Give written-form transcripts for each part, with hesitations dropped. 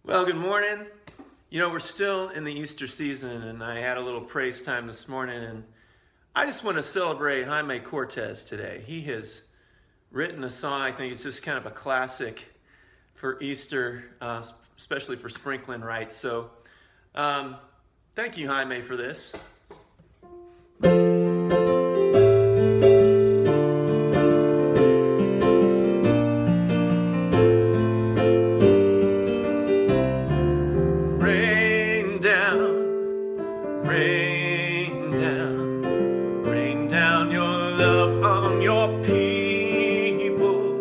Well, good morning. You know, we're still in the Easter season, and I had a little praise time this morning, and I just want to celebrate Jaime Cortez today. He has written a song. I think it's just kind of a classic for Easter, especially for sprinkling rites. So thank you, Jaime, for this. Rain down, rain down, rain down your love on your people.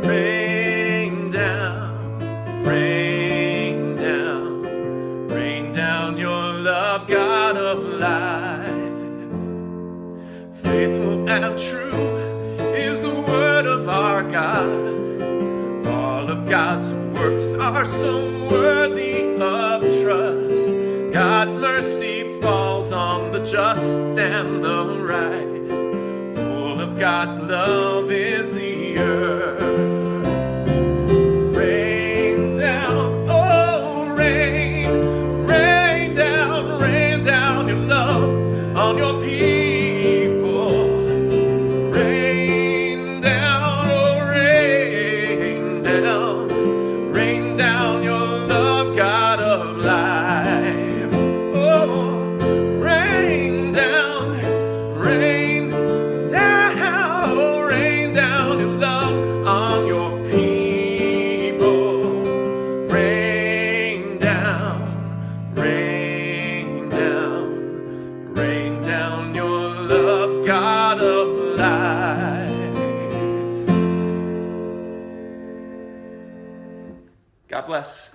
Rain down, rain down, rain down your love, God of life. Faithful and true is the word of our God. All of God's works are so worthy of trust. God's mercy falls on the just and the right. Full of God's love is the earth. Rain down, oh rain, rain down your love on your people. Rain down, oh rain down. Rain down your love, God of life. Oh, rain down, oh, rain down your love on your people. Rain down, rain down your love, God of life. God bless.